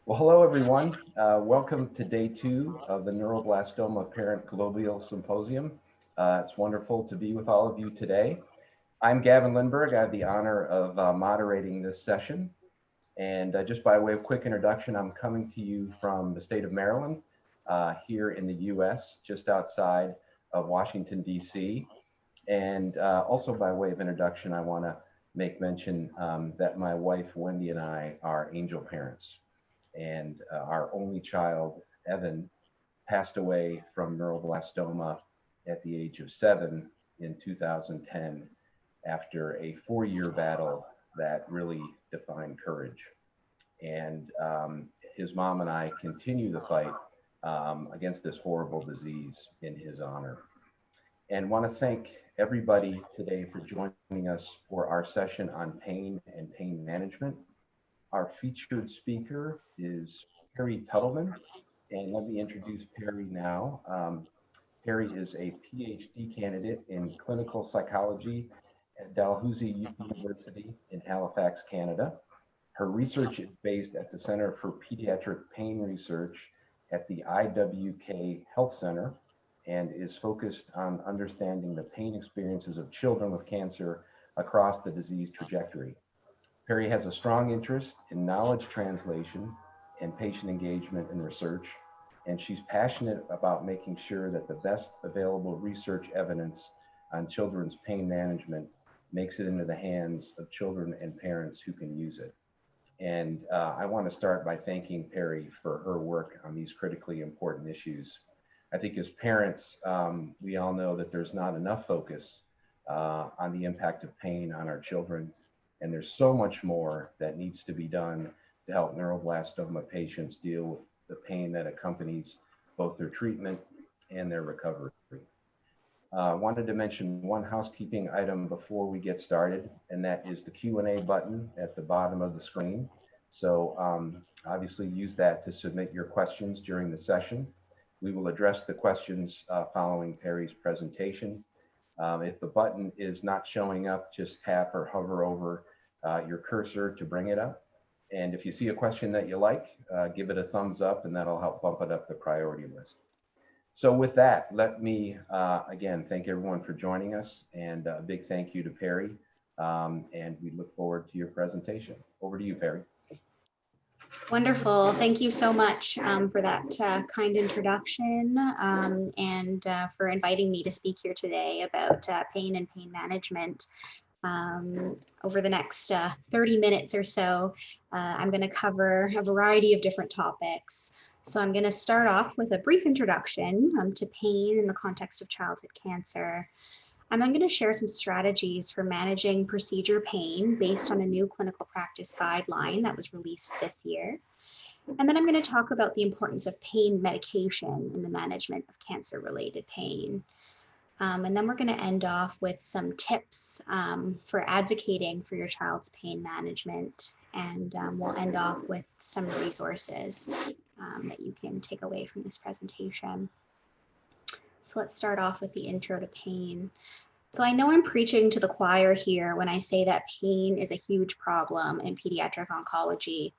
Well, hello everyone. Welcome to day 2 of the Neuroblastoma Parent Global Symposium. It's wonderful to be with all of you today. I'm Gavin Lindberg. I have the honor of moderating this session. And just by way of quick introduction, I'm coming to you from the state of Maryland, here in the US, just outside of Washington, DC. And also by way of introduction, I want to make mention that my wife, Wendy, and I are angel parents. And our only child, Evan, passed away from neuroblastoma at the age of 7 in 2010 after a 4-year battle that really defined courage. And his mom and I continue the fight against this horrible disease in his honor. And want to thank everybody today for joining us for our session on pain and pain management. Our featured speaker is Perri Tutelman, and let me introduce Perri now. Perri is a PhD candidate in clinical psychology at Dalhousie University in Halifax, Canada. Her research is based at the Center for Pediatric Pain Research at the IWK Health Center and is focused on understanding the pain experiences of children with cancer across the disease trajectory. Perri has a strong interest in knowledge translation and patient engagement and research, and she's passionate about making sure that the best available research evidence on children's pain management makes it into the hands of children and parents who can use it. And I want to start by thanking Perri for her work on these critically important issues. I think as parents, we all know that there's not enough focus on the impact of pain on our children. And there's so much more that needs to be done to help neuroblastoma patients deal with the pain that accompanies both their treatment and their recovery. Wanted to mention one housekeeping item before we get started, and that is the Q&A button at the bottom of the screen. So obviously use that to submit your questions during the session. We will address the questions following Perri's presentation. If the button is not showing up, just tap or hover over your cursor to bring it up. And if you see a question that you like, give it a thumbs up and that'll help bump it up the priority list. So with that, let me again thank everyone for joining us, and a big thank you to Perri, and we look forward to your presentation. Over to you, Perri. Wonderful. Thank you so much for that kind introduction and for inviting me to speak here today about pain and pain management. Over the next 30 minutes or so, I'm going to cover a variety of different topics. So I'm going to start off with a brief introduction to pain in the context of childhood cancer. And I'm going to share some strategies for managing procedure pain based on a new clinical practice guideline that was released this year. And then I'm going to talk about the importance of pain medication in the management of cancer-related pain. And then we're going to end off with some tips for advocating for your child's pain management. And we'll end off with some resources that you can take away from this presentation. So let's start off with the intro to pain. So I know I'm preaching to the choir here when I say that pain is a huge problem in pediatric oncology.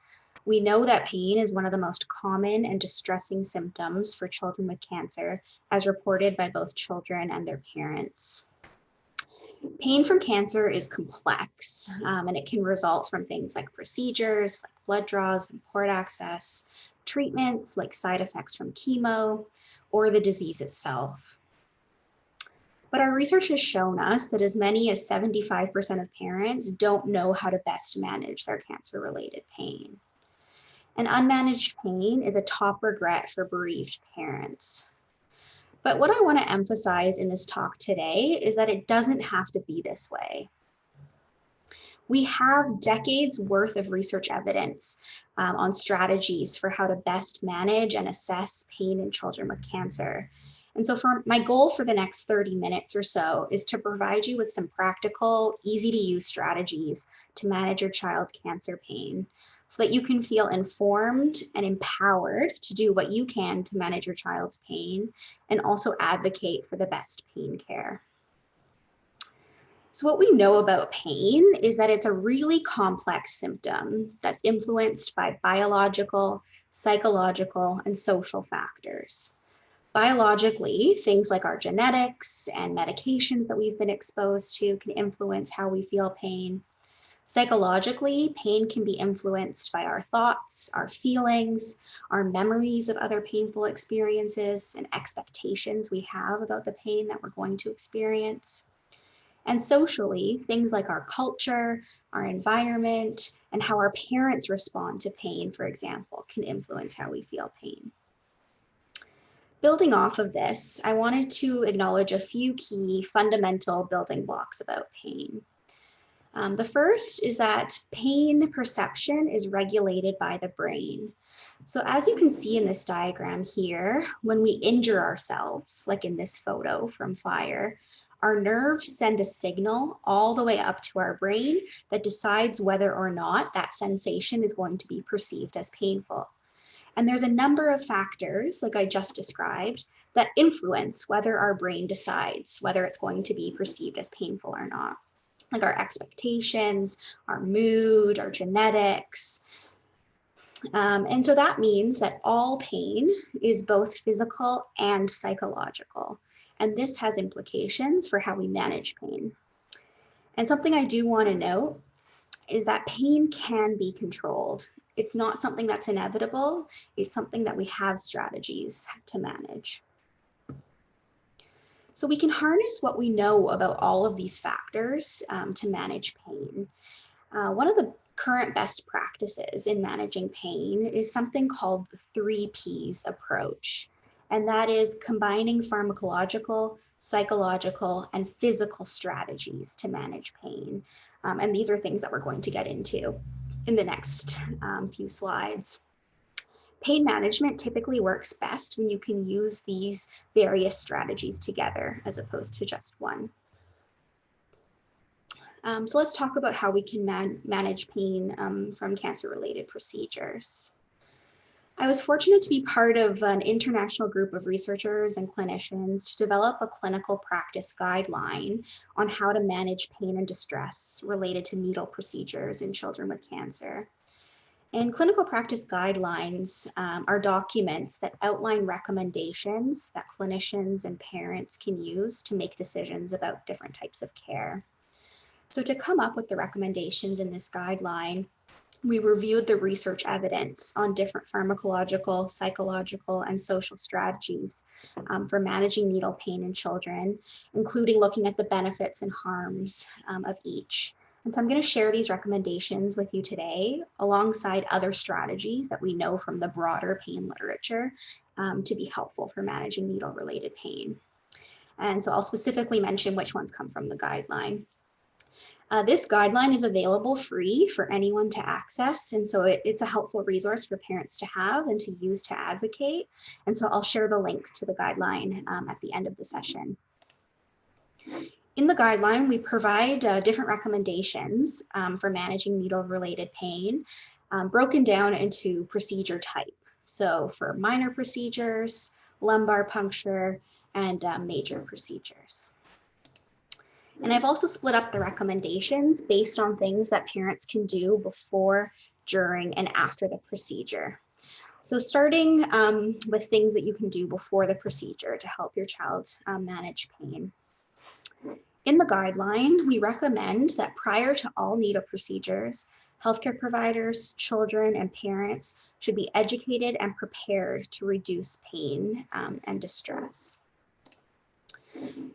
We know that pain is one of the most common and distressing symptoms for children with cancer, as reported by both children and their parents. Pain from cancer is complex, and it can result from things like procedures, like blood draws and port access, treatments like side effects from chemo, or the disease itself. But our research has shown us that as many as 75% of parents don't know how to best manage their cancer-related pain. And unmanaged pain is a top regret for bereaved parents. But what I want to emphasize in this talk today is that it doesn't have to be this way. We have decades worth of research evidence on strategies for how to best manage and assess pain in children with cancer. And so my goal for the next 30 minutes or so is to provide you with some practical, easy to use strategies to manage your child's cancer pain so that you can feel informed and empowered to do what you can to manage your child's pain and also advocate for the best pain care. So what we know about pain is that it's a really complex symptom that's influenced by biological, psychological, and social factors. Biologically, things like our genetics and medications that we've been exposed to can influence how we feel pain. Psychologically, pain can be influenced by our thoughts, our feelings, our memories of other painful experiences, and expectations we have about the pain that we're going to experience. And socially, things like our culture, our environment, and how our parents respond to pain, for example, can influence how we feel pain. Building off of this, I wanted to acknowledge a few key fundamental building blocks about pain. The first is that pain perception is regulated by the brain. So as you can see in this diagram here, when we injure ourselves, like in this photo from fire, our nerves send a signal all the way up to our brain that decides whether or not that sensation is going to be perceived as painful. And there's a number of factors, like I just described, that influence whether our brain decides whether it's going to be perceived as painful or not, like our expectations, our mood, our genetics. And so that means that all pain is both physical and psychological. And this has implications for how we manage pain. And something I do want to note is that pain can be controlled. It's not something that's inevitable. It's something that we have strategies to manage. So we can harness what we know about all of these factors to manage pain. One of the current best practices in managing pain is something called the 3 Ps approach. And that is combining pharmacological, psychological, and physical strategies to manage pain. And these are things that we're going to get into in the next few slides. Pain management typically works best when you can use these various strategies together as opposed to just one. So let's talk about how we can manage pain from cancer-related procedures. I was fortunate to be part of an international group of researchers and clinicians to develop a clinical practice guideline on how to manage pain and distress related to needle procedures in children with cancer. And clinical practice guidelines are documents that outline recommendations that clinicians and parents can use to make decisions about different types of care. So to come up with the recommendations in this guideline, we reviewed the research evidence on different pharmacological, psychological, and social strategies for managing needle pain in children, including looking at the benefits and harms of each. And so I'm going to share these recommendations with you today, alongside other strategies that we know from the broader pain literature to be helpful for managing needle-related pain. And so I'll specifically mention which ones come from the guideline. This guideline is available free for anyone to access, and so it's a helpful resource for parents to have and to use to advocate. And so I'll share the link to the guideline at the end of the session. In the guideline, we provide different recommendations for managing needle-related pain, broken down into procedure type. So for minor procedures, lumbar puncture, and major procedures. And I've also split up the recommendations based on things that parents can do before, during, and after the procedure. So starting with things that you can do before the procedure to help your child manage pain. In the guideline, we recommend that prior to all needle procedures, healthcare providers, children, and parents should be educated and prepared to reduce pain and distress.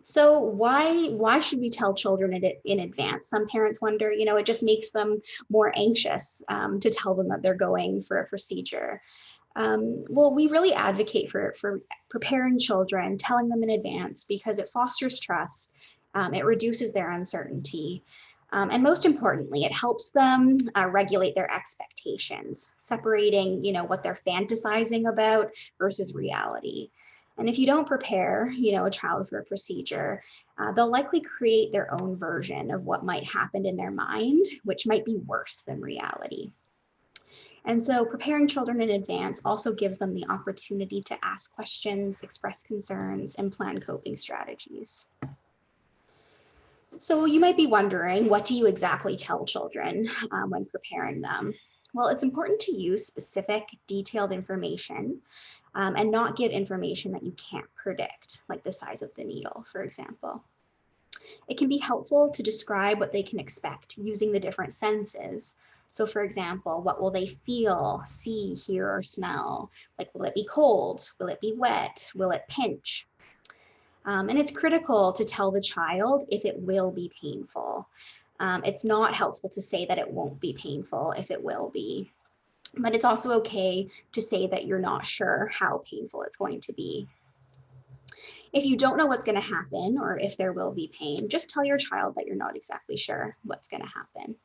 So why should we tell children in advance? Some parents wonder, it just makes them more anxious to tell them that they're going for a procedure. Well, we really advocate for preparing children, telling them in advance, because it fosters trust, it reduces their uncertainty, and most importantly, it helps them regulate their expectations, separating, what they're fantasizing about versus reality. And if you don't prepare, a child for a procedure, they'll likely create their own version of what might happen in their mind, which might be worse than reality. And so preparing children in advance also gives them the opportunity to ask questions, express concerns, and plan coping strategies. So you might be wondering, what do you exactly tell children when preparing them? Well, it's important to use specific, detailed information and not give information that you can't predict, like the size of the needle, for example. It can be helpful to describe what they can expect using the different senses. So for example, what will they feel, see, hear, or smell? Like, will it be cold? Will it be wet? Will it pinch? And it's critical to tell the child if it will be painful. It's not helpful to say that it won't be painful if it will be. But it's also okay to say that you're not sure how painful it's going to be. If you don't know what's going to happen or if there will be pain, just tell your child that you're not exactly sure what's going to happen.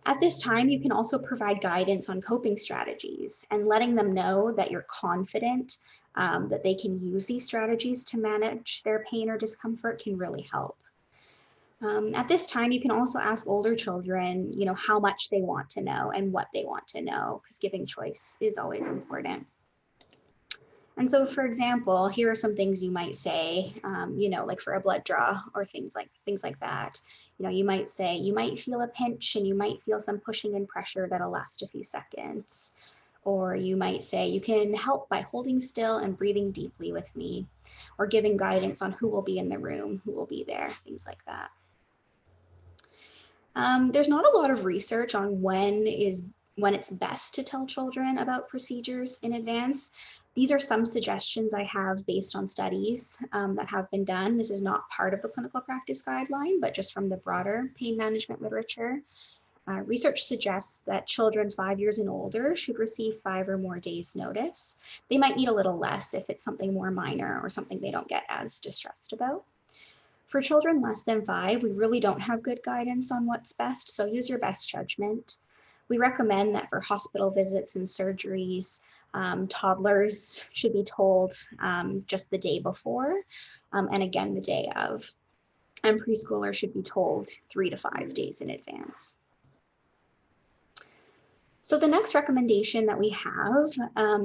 At this time, you can also provide guidance on coping strategies and letting them know that you're confident that they can use these strategies to manage their pain or discomfort can really help. At this time, you can also ask older children, how much they want to know and what they want to know, because giving choice is always important. And so, for example, here are some things you might say, like for a blood draw or things like that. You might say, you might feel a pinch and you might feel some pushing and pressure that'll last a few seconds. Or you might say, you can help by holding still and breathing deeply with me, or giving guidance on who will be in the room, who will be there, things like that. There's not a lot of research on when it's best to tell children about procedures in advance. These are some suggestions I have based on studies that have been done. This is not part of the clinical practice guideline, but just from the broader pain management literature. Research suggests that children 5 years and older should receive 5 or more days notice. They might need a little less if it's something more minor or something they don't get as distressed about. For children less than 5, we really don't have good guidance on what's best, so use your best judgment. We recommend that for hospital visits and surgeries, toddlers should be told just the day before and again the day of. And preschoolers should be told 3 to 5 days in advance. So the next recommendation that we have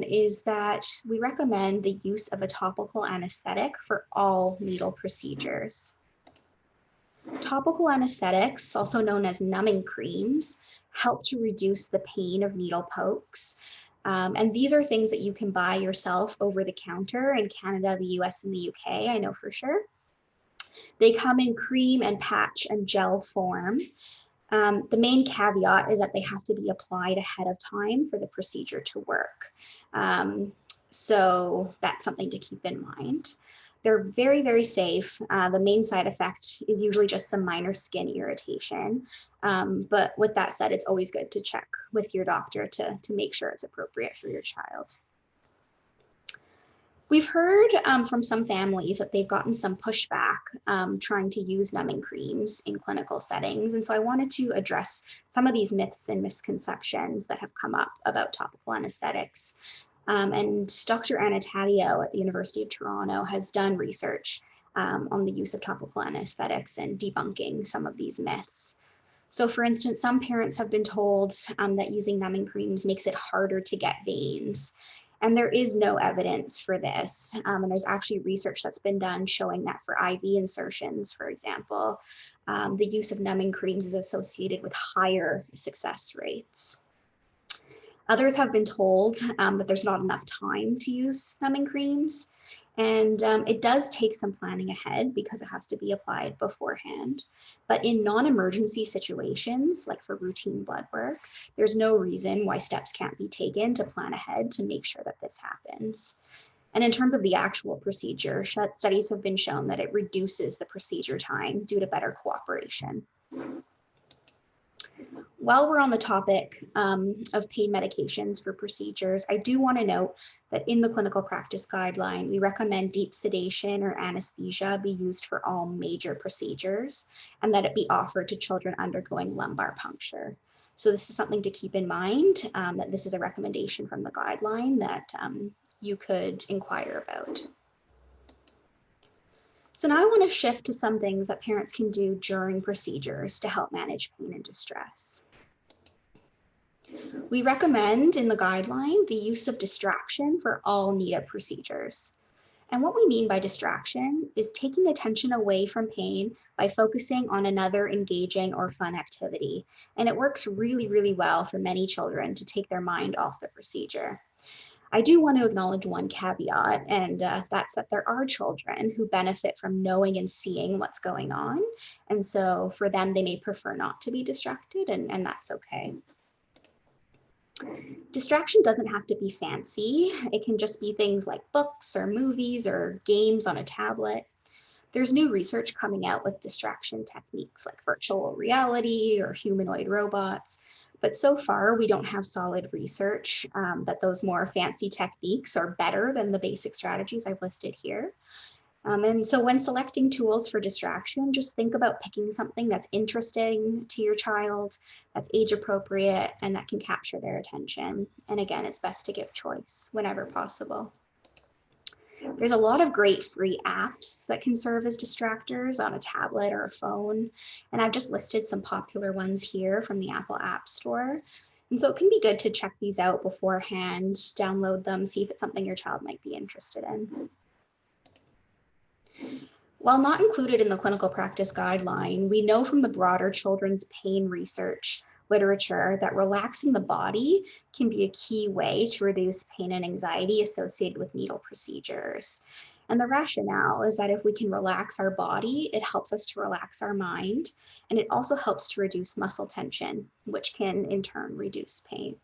is that we recommend the use of a topical anesthetic for all needle procedures. Topical anesthetics, also known as numbing creams, help to reduce the pain of needle pokes. And these are things that you can buy yourself over the counter in Canada, the US, and the UK, I know for sure. They come in cream and patch and gel form. The main caveat is that they have to be applied ahead of time for the procedure to work. So that's something to keep in mind. They're very, very safe. The main side effect is usually just some minor skin irritation. But with that said, it's always good to check with your doctor to make sure it's appropriate for your child. We've heard from some families that they've gotten some pushback trying to use numbing creams in clinical settings. And so I wanted to address some of these myths and misconceptions that have come up about topical anesthetics. And Dr. Anna Taddeo at the University of Toronto has done research on the use of topical anesthetics and debunking some of these myths. So for instance, some parents have been told that using numbing creams makes it harder to get veins. And there is no evidence for this. And there's actually research that's been done showing that for IV insertions, for example, the use of numbing creams is associated with higher success rates. Others have been told that there's not enough time to use numbing creams. And it does take some planning ahead because it has to be applied beforehand. But in non-emergency situations, like for routine blood work, there's no reason why steps can't be taken to plan ahead to make sure that this happens. And in terms of the actual procedure, studies have been shown that it reduces the procedure time due to better cooperation. While we're on the topic of pain medications for procedures, I do want to note that in the clinical practice guideline, we recommend deep sedation or anesthesia be used for all major procedures and that it be offered to children undergoing lumbar puncture. So this is something to keep in mind, that this is a recommendation from the guideline that you could inquire about. So now I want to shift to some things that parents can do during procedures to help manage pain and distress. We recommend in the guideline the use of distraction for all NEDA procedures. And what we mean by distraction is taking attention away from pain by focusing on another engaging or fun activity. And it works really, really well for many children to take their mind off the procedure. I do want to acknowledge one caveat, and that's that there are children who benefit from knowing and seeing what's going on. And so for them, they may prefer not to be distracted, and that's okay. Distraction doesn't have to be fancy. It can just be things like books or movies or games on a tablet. There's new research coming out with distraction techniques like virtual reality or humanoid robots. But so far, we don't have solid research that those more fancy techniques are better than the basic strategies I've listed here. And so when selecting tools for distraction, just think about picking something that's interesting to your child, that's age appropriate, and that can capture their attention. And again, it's best to give choice whenever possible. There's a lot of great free apps that can serve as distractors on a tablet or a phone. And I've just listed some popular ones here from the Apple App Store. And so it can be good to check these out beforehand, download them, see if it's something your child might be interested in. While not included in the clinical practice guideline, we know from the broader children's pain research literature that relaxing the body can be a key way to reduce pain and anxiety associated with needle procedures. And the rationale is that if we can relax our body, it helps us to relax our mind, and it also helps to reduce muscle tension, which can in turn reduce pain.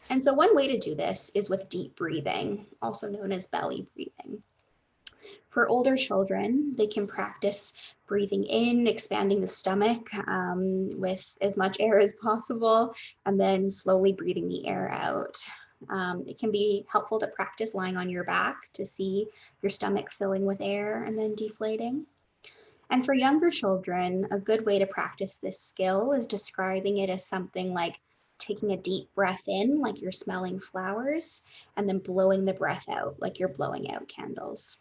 And so one way to do this is with deep breathing, also known as belly breathing. For older children, they can practice breathing in, expanding the stomach with as much air as possible, and then slowly breathing the air out. It can be helpful to practice lying on your back to see your stomach filling with air and then deflating. And for younger children, a good way to practice this skill is describing it as something like taking a deep breath in, like you're smelling flowers, and then blowing the breath out, like you're blowing out candles.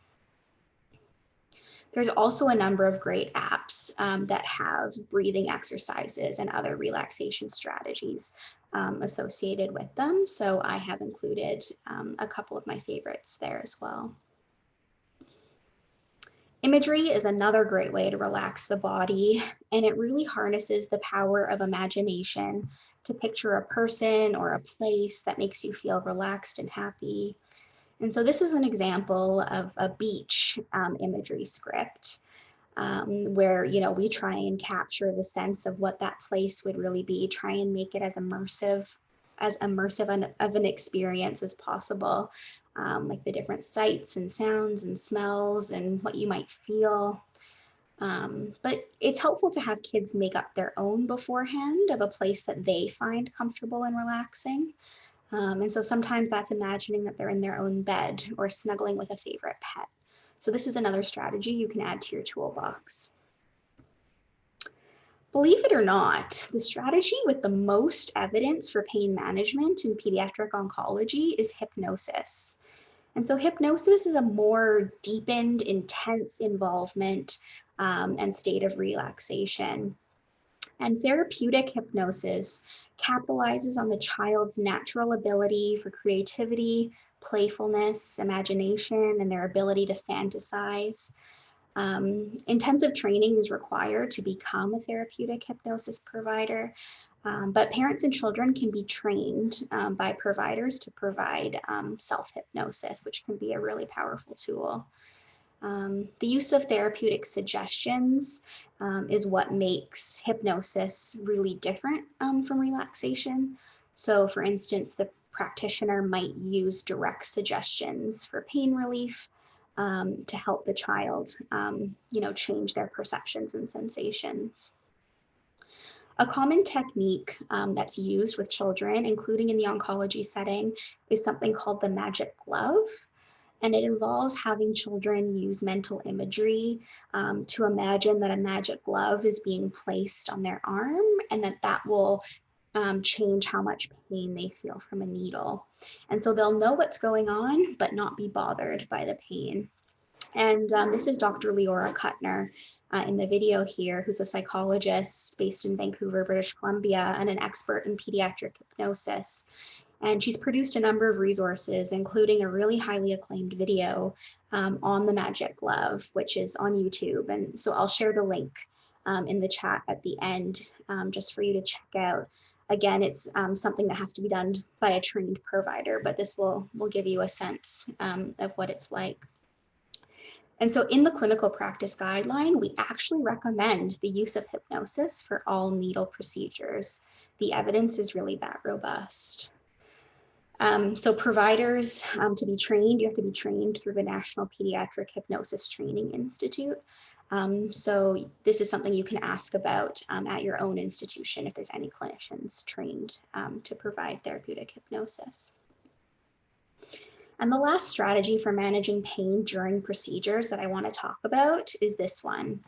There's also a number of great apps that have breathing exercises and other relaxation strategies associated with them. So I have included a couple of my favorites there as well. Imagery is another great way to relax the body, and it really harnesses the power of imagination to picture a person or a place that makes you feel relaxed and happy. And so this is an example of a beach imagery script where, we try and capture the sense of what that place would really be, try and make it as immersive of an experience as possible, like the different sights and sounds and smells and what you might feel. But it's helpful to have kids make up their own beforehand of a place that they find comfortable and relaxing. And so sometimes that's imagining that they're in their own bed or snuggling with a favorite pet. So this is another strategy you can add to your toolbox. Believe it or not, the strategy with the most evidence for pain management in pediatric oncology is hypnosis. And so hypnosis is a more deepened, intense involvement and state of relaxation. And therapeutic hypnosis capitalizes on the child's natural ability for creativity, playfulness, imagination, and their ability to fantasize. Intensive training is required to become a therapeutic hypnosis provider, but parents and children can be trained by providers to provide self-hypnosis, which can be a really powerful tool. The use of therapeutic suggestions is what makes hypnosis really different from relaxation. So for instance, the practitioner might use direct suggestions for pain relief to help the child, change their perceptions and sensations. A common technique that's used with children, including in the oncology setting, is something called the magic glove. And it involves having children use mental imagery to imagine that a magic glove is being placed on their arm and that will change how much pain they feel from a needle. And so they'll know what's going on, but not be bothered by the pain. And this is Dr. Leora Kutner in the video here, who's a psychologist based in Vancouver, British Columbia, and an expert in pediatric hypnosis. And she's produced a number of resources, including a really highly acclaimed video on the magic glove, which is on YouTube. And so I'll share the link in the chat at the end, just for you to check out. Again, it's something that has to be done by a trained provider, but this will give you a sense of what it's like. And so in the clinical practice guideline, we actually recommend the use of hypnosis for all needle procedures. The evidence is really that robust. So providers, to be trained, you have to be trained through the National Pediatric Hypnosis Training Institute. So this is something you can ask about at your own institution if there's any clinicians trained to provide therapeutic hypnosis. And the last strategy for managing pain during procedures that I want to talk about is this one.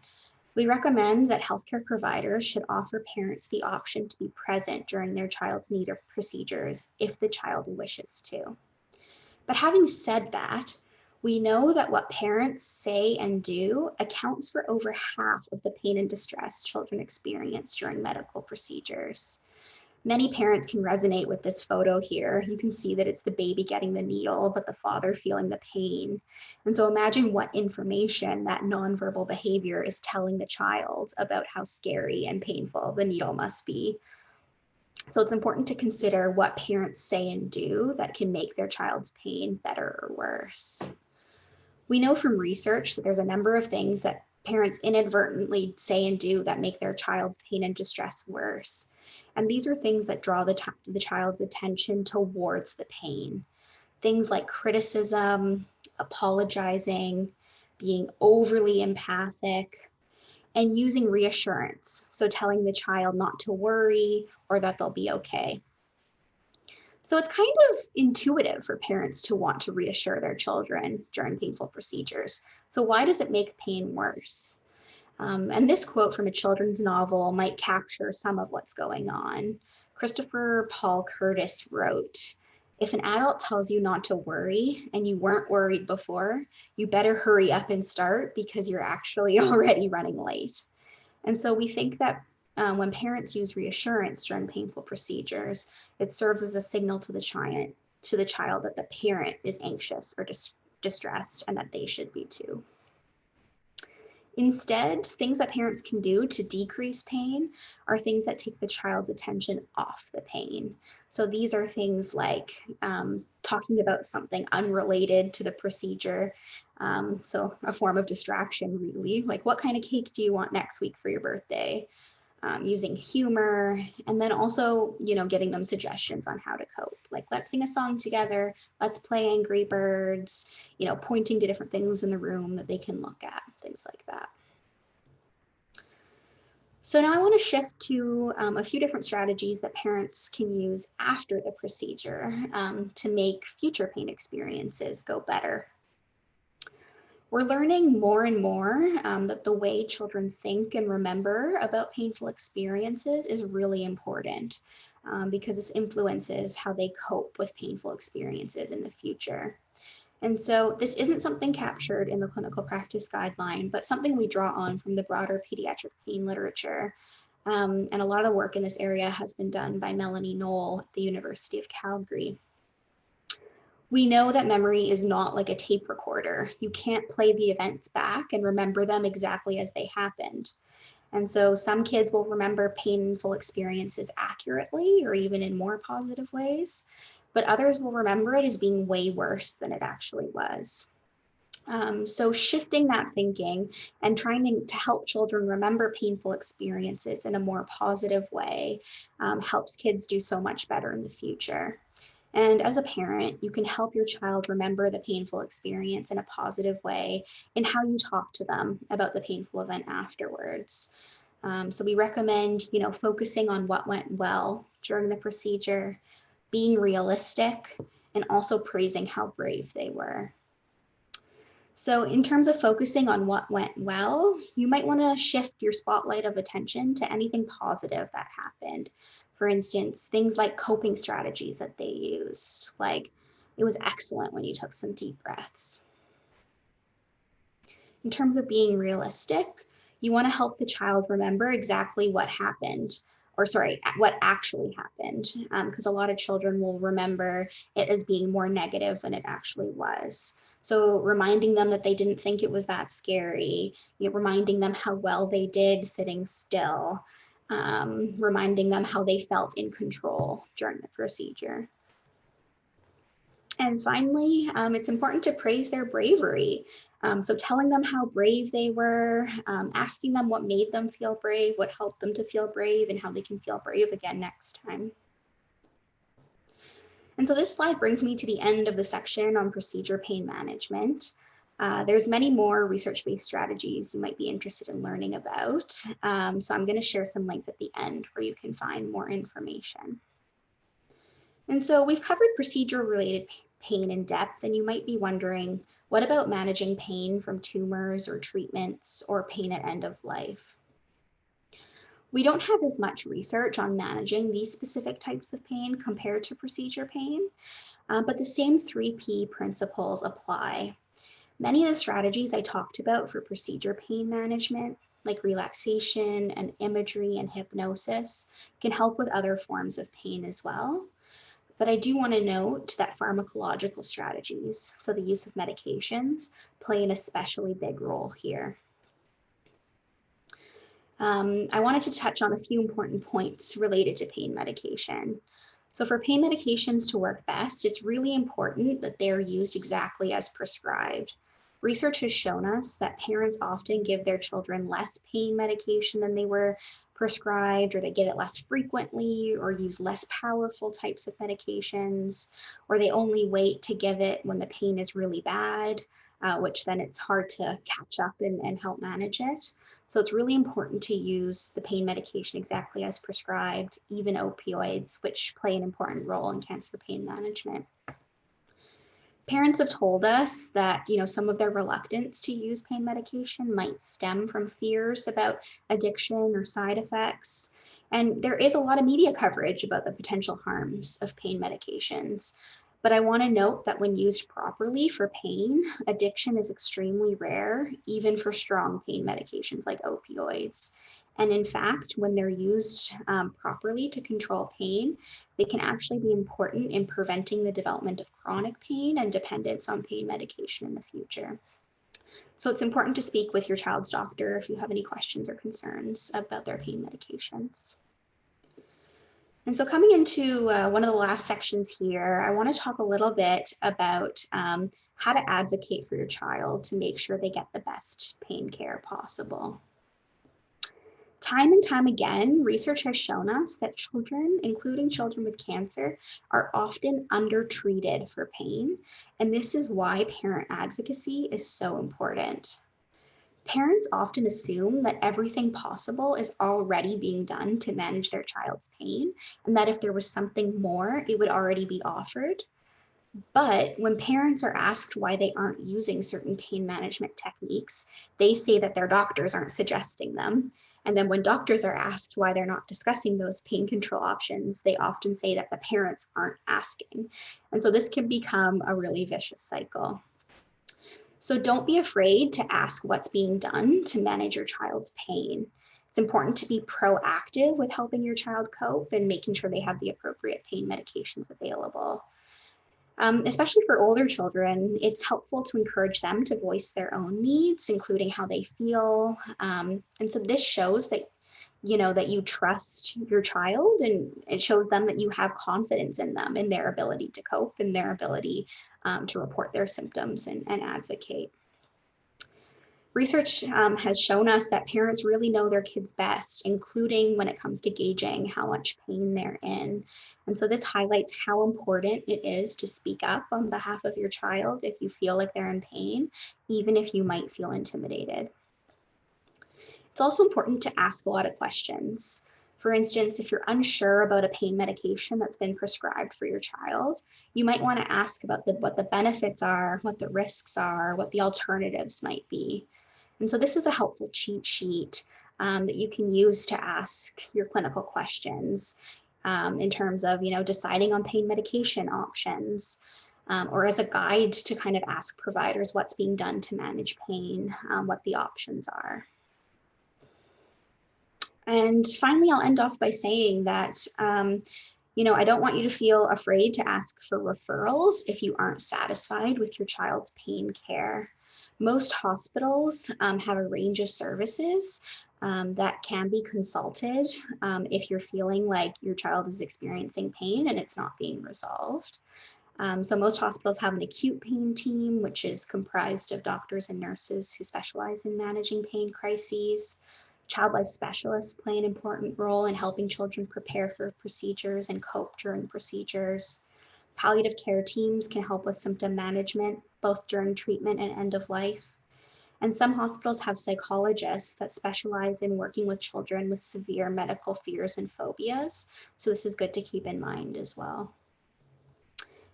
We recommend that healthcare providers should offer parents the option to be present during their child's need of procedures if the child wishes to. But having said that, we know that what parents say and do accounts for over half of the pain and distress children experience during medical procedures. Many parents can resonate with this photo here. You can see that it's the baby getting the needle, but the father feeling the pain. And so imagine what information that nonverbal behavior is telling the child about how scary and painful the needle must be. So it's important to consider what parents say and do that can make their child's pain better or worse. We know from research that there's a number of things that parents inadvertently say and do that make their child's pain and distress worse. And these are things that draw the child's attention towards the pain. Things like criticism, apologizing, being overly empathic, and using reassurance. So telling the child not to worry or that they'll be okay. So it's kind of intuitive for parents to want to reassure their children during painful procedures. So why does it make pain worse? And this quote from a children's novel might capture some of what's going on. Christopher Paul Curtis wrote, "If an adult tells you not to worry and you weren't worried before, you better hurry up and start because you're actually already running late." And so we think that when parents use reassurance during painful procedures, it serves as a signal to the child that the parent is anxious or distressed and that they should be too. Instead, things that parents can do to decrease pain are things that take the child's attention off the pain. So these are things like talking about something unrelated to the procedure. So a form of distraction, really, like what kind of cake do you want next week for your birthday? Using humor, and then also, giving them suggestions on how to cope. Like, let's sing a song together, let's play Angry Birds, pointing to different things in the room that they can look at, things like that. So now I want to shift to a few different strategies that parents can use after the procedure to make future pain experiences go better. We're learning more and more that the way children think and remember about painful experiences is really important because this influences how they cope with painful experiences in the future. And so this isn't something captured in the clinical practice guideline, but something we draw on from the broader pediatric pain literature. And a lot of work in this area has been done by Melanie Knoll at the University of Calgary. We know that memory is not like a tape recorder. You can't play the events back and remember them exactly as they happened. And so some kids will remember painful experiences accurately or even in more positive ways, but others will remember it as being way worse than it actually was. So shifting that thinking and trying to help children remember painful experiences in a more positive way helps kids do so much better in the future. And as a parent, you can help your child remember the painful experience in a positive way in how you talk to them about the painful event afterwards. So we recommend, focusing on what went well during the procedure, being realistic, and also praising how brave they were. So in terms of focusing on what went well, you might want to shift your spotlight of attention to anything positive that happened. For instance, things like coping strategies that they used, like, "It was excellent when you took some deep breaths." In terms of being realistic, you want to help the child remember exactly what happened, what actually happened, because a lot of children will remember it as being more negative than it actually was. So reminding them that they didn't think it was that scary, reminding them how well they did sitting still, reminding them how they felt in control during the procedure. And finally, it's important to praise their bravery. So telling them how brave they were, asking them what made them feel brave, what helped them to feel brave, and how they can feel brave again next time. And so this slide brings me to the end of the section on procedure pain management. There's many more research-based strategies you might be interested in learning about. So I'm going to share some links at the end where you can find more information. And so we've covered procedure-related pain in depth, and you might be wondering, what about managing pain from tumors or treatments or pain at end of life? We don't have as much research on managing these specific types of pain compared to procedure pain, but the same 3P principles apply. Many of the strategies I talked about for procedure pain management, like relaxation and imagery and hypnosis, can help with other forms of pain as well. But I do want to note that pharmacological strategies, so the use of medications, play an especially big role here. I wanted to touch on a few important points related to pain medication. So for pain medications to work best, it's really important that they're used exactly as prescribed. Research has shown us that parents often give their children less pain medication than they were prescribed, or they get it less frequently, or use less powerful types of medications, or they only wait to give it when the pain is really bad, which then it's hard to catch up and help manage it. So it's really important to use the pain medication exactly as prescribed, even opioids, which play an important role in cancer pain management. Parents have told us that, some of their reluctance to use pain medication might stem from fears about addiction or side effects. And there is a lot of media coverage about the potential harms of pain medications. But I want to note that when used properly for pain, addiction is extremely rare, even for strong pain medications like opioids. And in fact, when they're used properly to control pain, they can actually be important in preventing the development of chronic pain and dependence on pain medication in the future. So it's important to speak with your child's doctor if you have any questions or concerns about their pain medications. And so coming into one of the last sections here, I want to talk a little bit about how to advocate for your child to make sure they get the best pain care possible. Time and time again, research has shown us that children, including children with cancer, are often undertreated for pain. And this is why parent advocacy is so important. Parents often assume that everything possible is already being done to manage their child's pain, and that if there was something more, it would already be offered. But when parents are asked why they aren't using certain pain management techniques, they say that their doctors aren't suggesting them. And then when doctors are asked why they're not discussing those pain control options, they often say that the parents aren't asking. And so this can become a really vicious cycle. So don't be afraid to ask what's being done to manage your child's pain. It's important to be proactive with helping your child cope and making sure they have the appropriate pain medications available. Especially for older children, it's helpful to encourage them to voice their own needs, including how they feel. And so this shows that, that you trust your child, and it shows them that you have confidence in them, in their ability to cope and their ability to report their symptoms and advocate. Research has shown us that parents really know their kids best, including when it comes to gauging how much pain they're in. And so this highlights how important it is to speak up on behalf of your child if you feel like they're in pain, even if you might feel intimidated. It's also important to ask a lot of questions. For instance, if you're unsure about a pain medication that's been prescribed for your child, you might want to ask about what the benefits are, what the risks are, what the alternatives might be. And so this is a helpful cheat sheet that you can use to ask your clinical questions in terms of, deciding on pain medication options, or as a guide to kind of ask providers what's being done to manage pain, what the options are. And finally, I'll end off by saying that, I don't want you to feel afraid to ask for referrals if you aren't satisfied with your child's pain care. Most hospitals have a range of services that can be consulted if you're feeling like your child is experiencing pain and it's not being resolved. So most hospitals have an acute pain team, which is comprised of doctors and nurses who specialize in managing pain crises. Child life specialists play an important role in helping children prepare for procedures and cope during procedures. Palliative care teams can help with symptom management, both during treatment and end of life. And some hospitals have psychologists that specialize in working with children with severe medical fears and phobias. So this is good to keep in mind as well.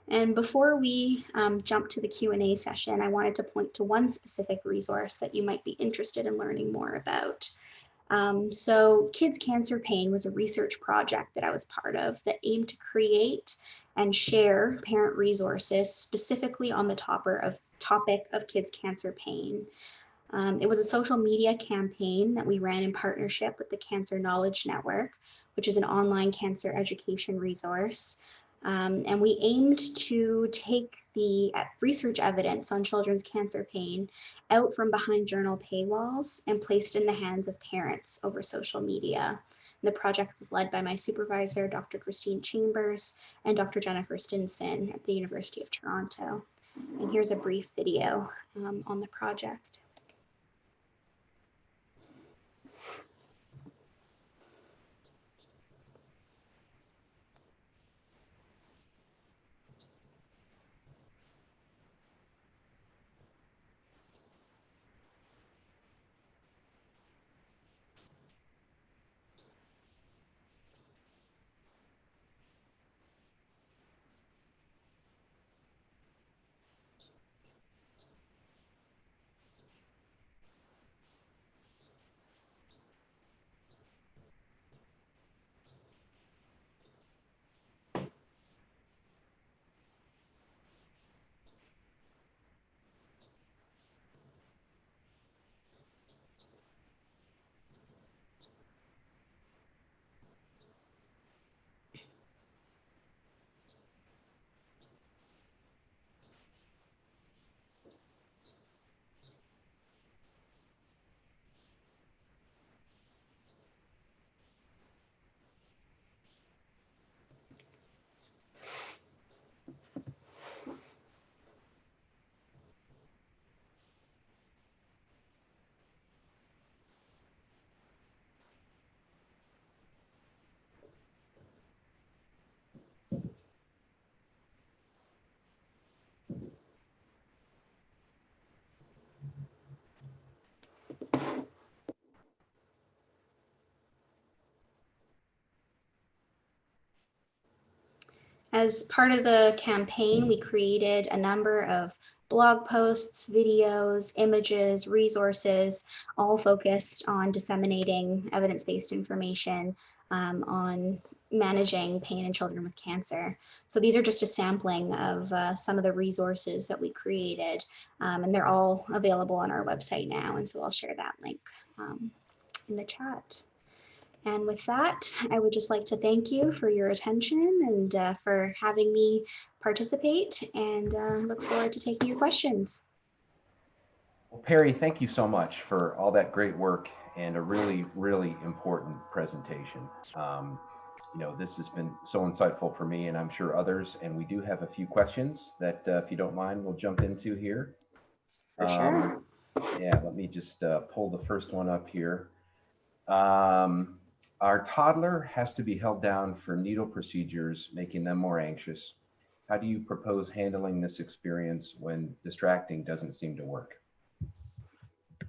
And before we jump to the Q&A session, I wanted to point to one specific resource that you might be interested in learning more about. So Kids Cancer Pain was a research project that I was part of that aimed to create and share parent resources specifically on the topic of kids' cancer pain. It was a social media campaign that we ran in partnership with the Cancer Knowledge Network, which is an online cancer education resource. And we aimed to take the research evidence on children's cancer pain out from behind journal paywalls and placed in the hands of parents over social media. And the project was led by my supervisor, Dr. Christine Chambers, and Dr. Jennifer Stinson at the University of Toronto. And here's a brief video on the project. As part of the campaign, we created a number of blog posts, videos, images, resources, all focused on disseminating evidence-based information on managing pain in children with cancer. So these are just a sampling of some of the resources that we created, and they're all available on our website now. And so I'll share that link in the chat. And with that, I would just like to thank you for your attention and for having me participate, and look forward to taking your questions. Well, Perri, thank you so much for all that great work and a really, really important presentation. This has been so insightful for me, and I'm sure others, and we do have a few questions that, if you don't mind, we'll jump into here. For sure. Yeah, let me just pull the first one up here. Our toddler has to be held down for needle procedures, making them more anxious. How do you propose handling this experience when distracting doesn't seem to work?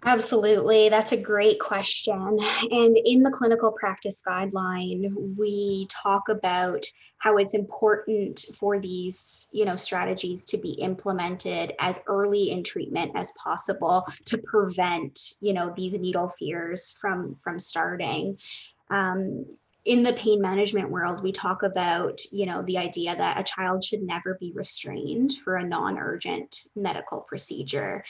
Absolutely, that's a great question. And in the clinical practice guideline, we talk about how it's important for these, strategies to be implemented as early in treatment as possible to prevent, these needle fears from starting. In the pain management world, we talk about, the idea that a child should never be restrained for a non-urgent medical procedure.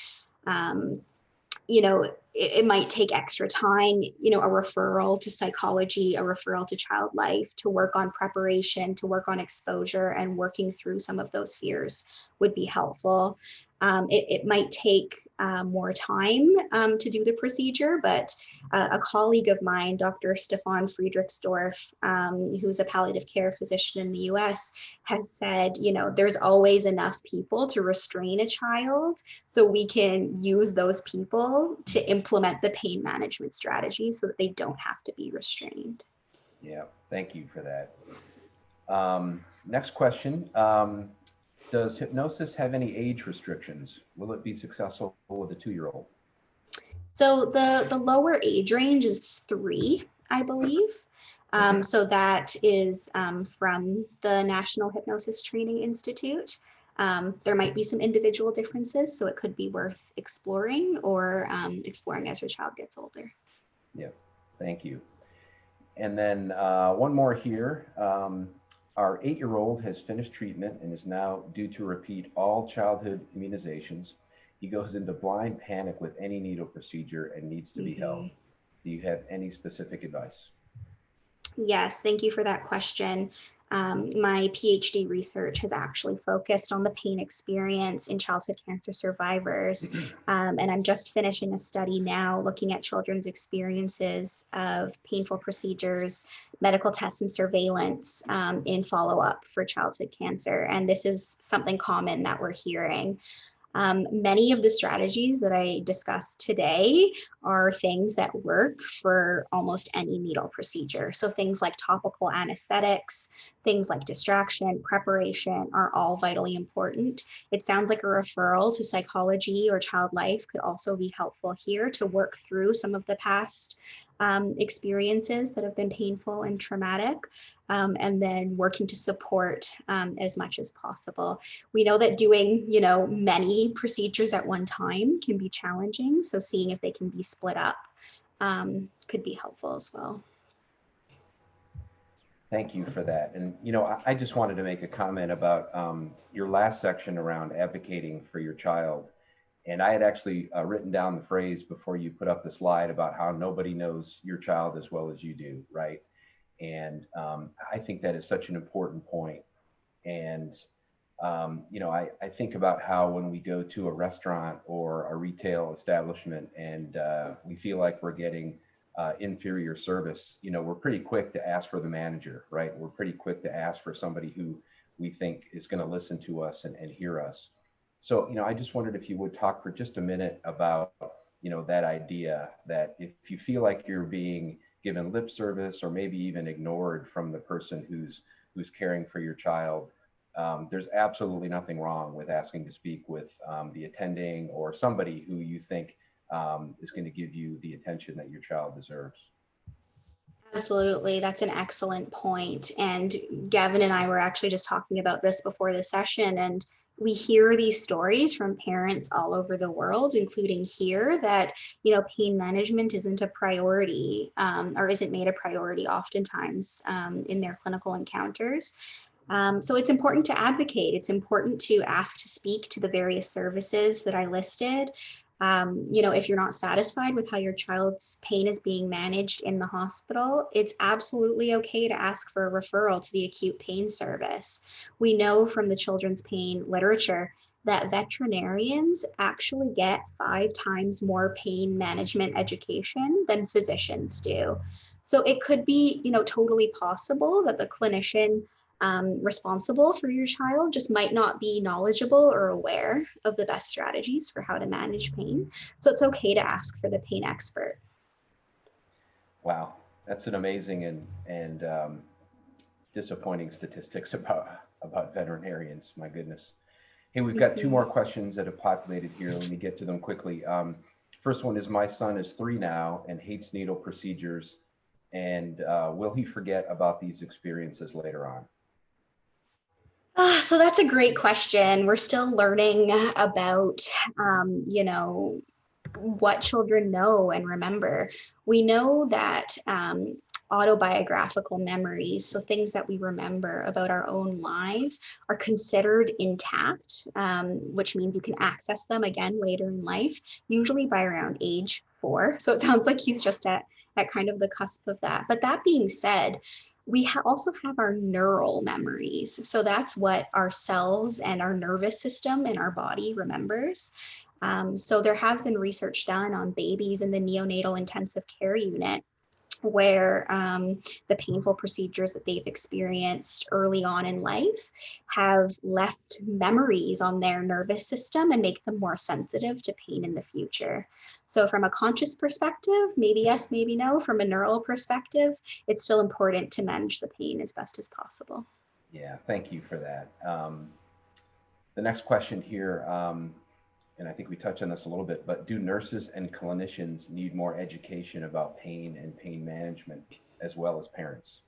it might take extra time, a referral to psychology, a referral to child life to work on preparation, to work on exposure and working through some of those fears would be helpful. It might take more time to do the procedure, but a colleague of mine, Dr. Stefan Friedrichsdorf, who's a palliative care physician in the US, has said, there's always enough people to restrain a child, so we can use those people to implement the pain management strategy so that they don't have to be restrained. Yeah, thank you for that. Next question. Does hypnosis have any age restrictions? Will it be successful with a 2-year-old? So the lower age range is 3, I believe. So that is from the National Hypnosis Training Institute. There might be some individual differences, so it could be worth exploring or exploring as your child gets older. Yeah, thank you. And then one more here. Our 8-year-old has finished treatment and is now due to repeat all childhood immunizations. He goes into blind panic with any needle procedure and needs to be held. Do you have any specific advice? Yes, thank you for that question. My PhD research has actually focused on the pain experience in childhood cancer survivors. And I'm just finishing a study now looking at children's experiences of painful procedures, medical tests, and surveillance in follow-up for childhood cancer. And this is something common that we're hearing. Many of the strategies that I discussed today are things that work for almost any needle procedure. So things like topical anesthetics, things like distraction, preparation are all vitally important. It sounds like a referral to psychology or child life could also be helpful here to work through some of the past experiences that have been painful and traumatic, and then working to support as much as possible. We know that doing, many procedures at one time can be challenging, so seeing if they can be split up could be helpful as well. Thank you for that. And, I just wanted to make a comment about your last section around advocating for your child. And I had actually written down the phrase before you put up the slide about how nobody knows your child as well as you do, right? And I think that is such an important point. And, I think about how when we go to a restaurant or a retail establishment and we feel like we're getting inferior service, we're pretty quick to ask for the manager, right? We're pretty quick to ask for somebody who we think is going to listen to us and hear us. So, I just wondered if you would talk for just a minute about, that idea that if you feel like you're being given lip service or maybe even ignored from the person who's caring for your child, there's absolutely nothing wrong with asking to speak with the attending or somebody who you think is going to give you the attention that your child deserves. Absolutely. That's an excellent point. And Gavin and I were actually just talking about this before the session, and we hear these stories from parents all over the world, including here, that, pain management isn't a priority or isn't made a priority oftentimes in their clinical encounters. So it's important to advocate. It's important to ask to speak to the various services that I listed. If you're not satisfied with how your child's pain is being managed in the hospital, it's absolutely okay to ask for a referral to the acute pain service. We know from the children's pain literature that veterinarians actually get 5 times more pain management education than physicians do. So it could be, totally possible that the clinician responsible for your child just might not be knowledgeable or aware of the best strategies for how to manage pain. So it's okay to ask for the pain expert. Wow, that's an amazing and disappointing statistics about veterinarians. My goodness. Hey, we've got 2 more questions that have populated here. Let me get to them quickly. First one is, my son is 3 now and hates needle procedures. And will he forget about these experiences later on? So that's a great question. We're still learning about, what children know and remember. We know that autobiographical memories, so things that we remember about our own lives, are considered intact, which means you can access them again later in life, usually by around age 4. So it sounds like he's just at kind of the cusp of that. But that being said, we also have our neural memories. So that's what our cells and our nervous system in our body remembers. So there has been research done on babies in the neonatal intensive care unit where the painful procedures that they've experienced early on in life have left memories on their nervous system and make them more sensitive to pain in the future. So from a conscious perspective, maybe yes, maybe no. From a neural perspective, it's still important to manage the pain as best as possible. Yeah, thank you for that. The next question here, and I think we touched on this a little bit, but do nurses and clinicians need more education about pain and pain management as well as parents?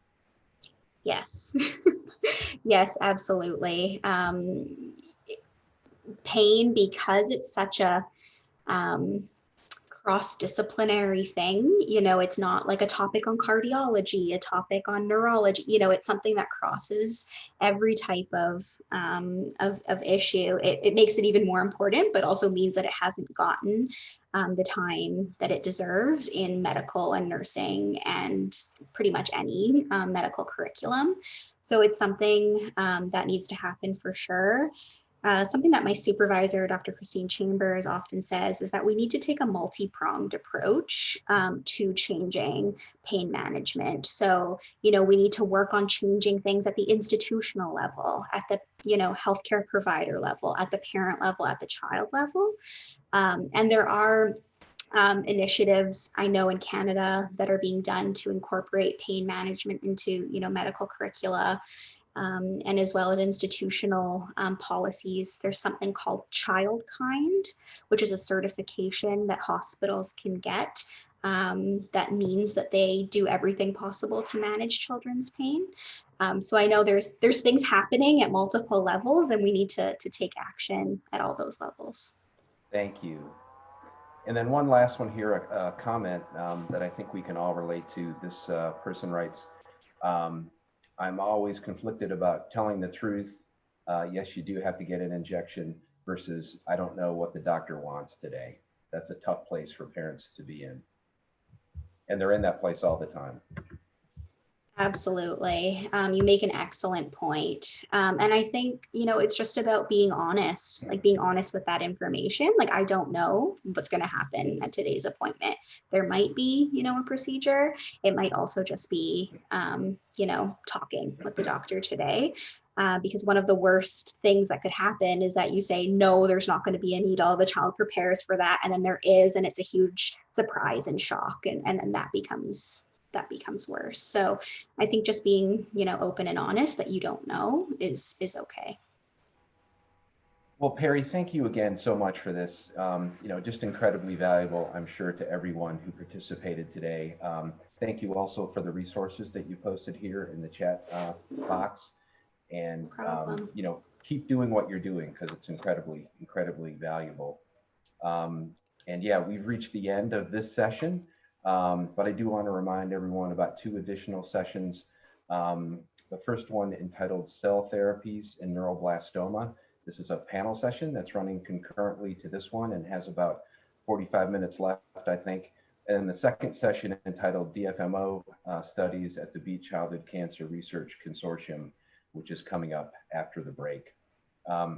Yes. Yes, absolutely. Pain, because it's such a cross-disciplinary thing, it's not like a topic on cardiology, a topic on neurology, it's something that crosses every type of issue. It makes it even more important, but also means that it hasn't gotten the time that it deserves in medical and nursing and pretty much any medical curriculum. So it's something that needs to happen for sure. Something that my supervisor, Dr. Christine Chambers, often says is that we need to take a multi-pronged approach to changing pain management. So, we need to work on changing things at the institutional level, at the, healthcare provider level, at the parent level, at the child level. And there are initiatives I know in Canada that are being done to incorporate pain management into, medical curricula. And as well as institutional policies. There's something called Child Kind, which is a certification that hospitals can get that means that they do everything possible to manage children's pain. So I know there's things happening at multiple levels, and we need to take action at all those levels. Thank you. And then one last one here, a comment that I think we can all relate to. This person writes, I'm always conflicted about telling the truth. Yes, you do have to get an injection versus I don't know what the doctor wants today. That's a tough place for parents to be in. And they're in that place all the time. Absolutely. You make an excellent point. And I think, it's just about being honest, like being honest with that information. Like, I don't know what's going to happen at today's appointment. There might be, a procedure. It might also just be, talking with the doctor today. Because one of the worst things that could happen is that you say, no, there's not going to be a needle. The child prepares for that. And then there is, and it's a huge surprise and shock. And then that becomes worse. So I think just being, open and honest that you don't know is okay. Well, Perri, thank you again so much for this. Just incredibly valuable, I'm sure, to everyone who participated today. Thank you also for the resources that you posted here in the chat box. And, keep doing what you're doing because it's incredibly, incredibly valuable. And yeah, we've reached the end of this session. But I do want to remind everyone about 2 additional sessions. The first one entitled Cell Therapies in Neuroblastoma. This is a panel session that's running concurrently to this one and has about 45 minutes left, I think. And the second session entitled DFMO Studies at the Beat Childhood Cancer Research Consortium, which is coming up after the break.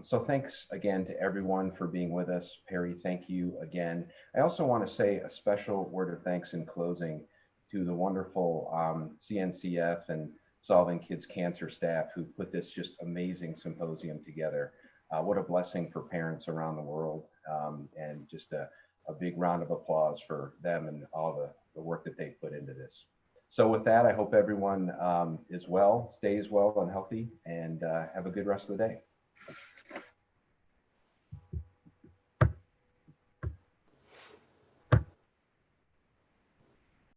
So thanks again to everyone for being with us. Perri, thank you again. I also want to say a special word of thanks in closing to the wonderful CNCF and Solving Kids Cancer staff who put this just amazing symposium together. What a blessing for parents around the world, and just a big round of applause for them and all the work that they put into this. So with that, I hope everyone is well, stays well and healthy, and have a good rest of the day.